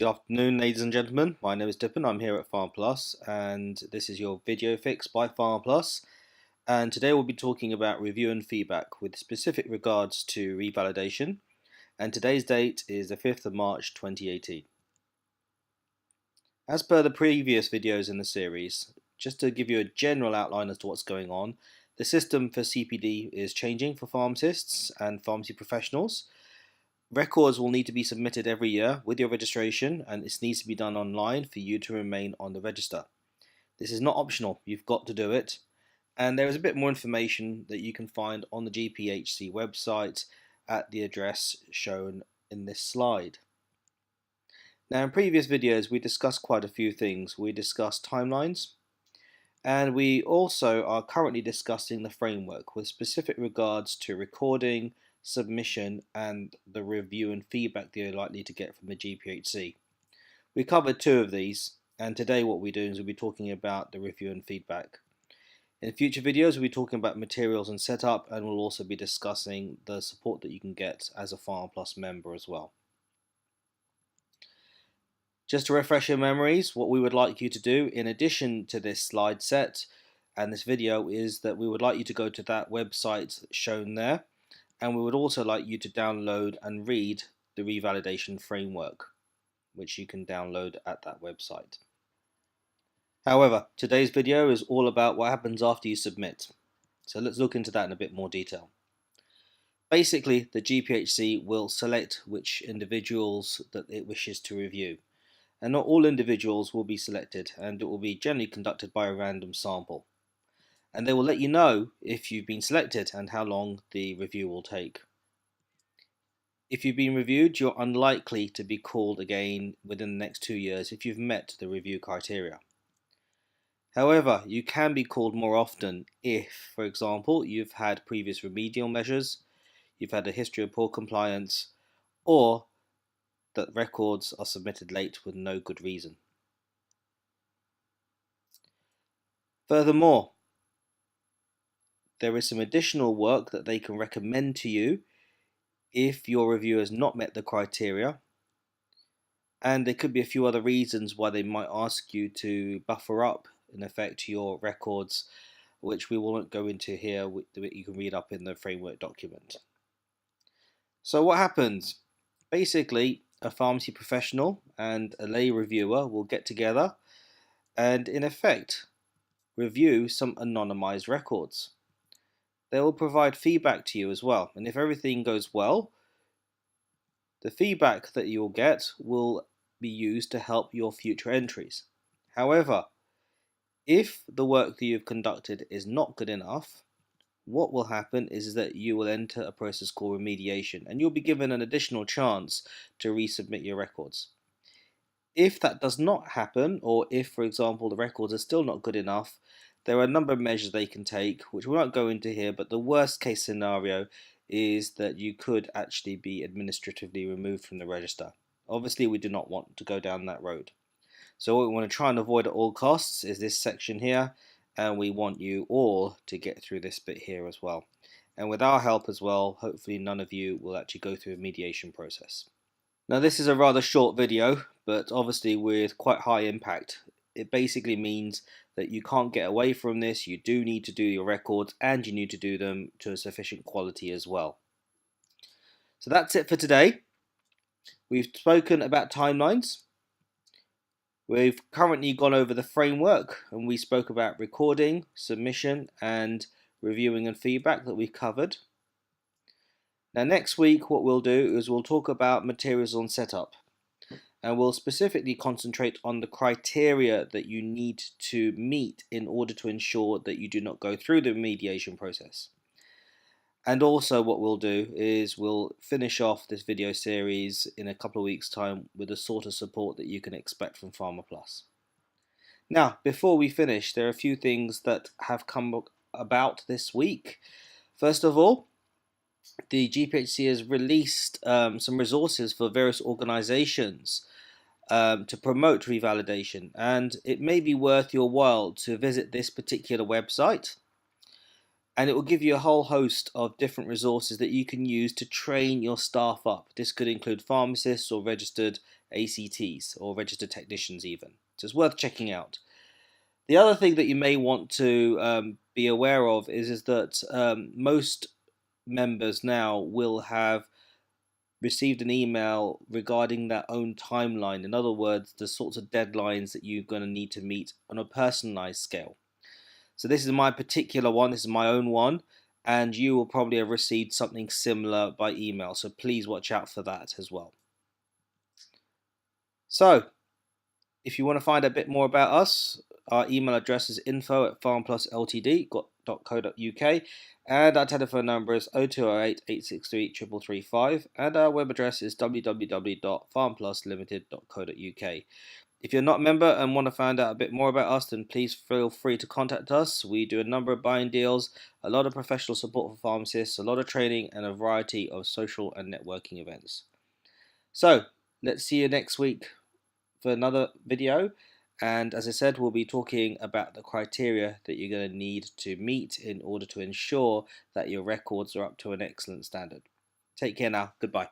Good afternoon, ladies and gentlemen. My name is Dippin. I'm here at PharmPlus, and this is your video fix by PharmPlus. And today we'll be talking about review and feedback with specific regards to revalidation. And today's date is the 5th of March 2018. As per the previous videos in the series, just to give you a general outline as to what's going on, the system for CPD is changing for pharmacists and pharmacy professionals. Records will need to be submitted every year with your registration, and this needs to be done online for you to remain on the register. This is not optional, you've got to do it. And there is a bit more information that you can find on the GPHC website at the address shown in this slide. Now, in previous videos we discussed quite a few things. We discussed timelines, and we also are currently discussing the framework with specific regards to recording, submission, and the review and feedback that you're likely to get from the GPHC. We covered two of these, and today what we're doing is we'll be talking about the review and feedback. In future videos we'll be talking about materials and setup, and we'll also be discussing the support that you can get as a PharmPlus member as well. Just to refresh your memories, what we would like you to do in addition to this slide set and this video is that we would like you to go to that website shown there, and we would also like you to download and read the Revalidation Framework, which you can download at that website. However, today's video is all about what happens after you submit. So let's look into that in a bit more detail. Basically, the GPHC will select which individuals that it wishes to review. And not all individuals will be selected, and it will be generally conducted by a random sample. And they will let you know if you've been selected and how long the review will take. If you've been reviewed, you're unlikely to be called again within the next 2 years if you've met the review criteria. However, you can be called more often if, for example, you've had previous remedial measures, you've had a history of poor compliance, or that records are submitted late with no good reason. Furthermore, there is some additional work that they can recommend to you if your review has not met the criteria, and there could be a few other reasons why they might ask you to buffer up, in effect, your records, which we won't go into here, that you can read up in the framework document. So what happens? Basically, a pharmacy professional and a lay reviewer will get together and, in effect, review some anonymized records. They will provide feedback to you as well, and if everything goes well, the feedback that you will get will be used to help your future entries. However, if the work that you've conducted is not good enough, what will happen is that you will enter a process called remediation, and you'll be given an additional chance to resubmit your records. If that does not happen, or if, for example, the records are still not good enough, there are a number of measures they can take, which we won't go into here, but the worst case scenario is that you could actually be administratively removed from the register. Obviously, we do not want to go down that road. So what we want to try and avoid at all costs is this section here, and we want you all to get through this bit here as well. And with our help as well, hopefully none of you will actually go through a mediation process. Now this is a rather short video, but obviously with quite high impact. It basically means that you can't get away from this. You do need to do your records, and you need to do them to a sufficient quality as well. So that's it for today. We've spoken about timelines. We've currently gone over the framework, and we spoke about recording, submission, and reviewing and feedback that we've covered. Now next week what we'll do is we'll talk about materials on setup, and we'll specifically concentrate on the criteria that you need to meet in order to ensure that you do not go through the remediation process. And also what we'll do is we'll finish off this video series in a couple of weeks' time with the sort of support that you can expect from PharmaPlus. Now, before we finish, there are a few things that have come about this week. First of all, the GPHC has released some resources for various organizations to promote revalidation, and it may be worth your while to visit this particular website, and it will give you a whole host of different resources that you can use to train your staff up. This could include pharmacists or registered ACTs or registered technicians even. So it's worth checking out. The other thing that you may want to be aware of is that most members now will have received an email regarding their own timeline. In other words, the sorts of deadlines that you're going to need to meet on a personalized scale. So this is my particular one, this is my own one, and you will probably have received something similar by email. So please watch out for that as well. So if you want to find a bit more about us, our email address is info@farmplusltd.co.uk and our telephone number is 0208 863 3335 and our web address is www.farmpluslimited.co.uk. If you're not a member and want to find out a bit more about us, then please feel free to contact us. We do a number of buying deals, a lot of professional support for pharmacists, a lot of training, and a variety of social and networking events. So, let's see you next week for another video. And as I said, we'll be talking about the criteria that you're going to need to meet in order to ensure that your records are up to an excellent standard. Take care now. Goodbye.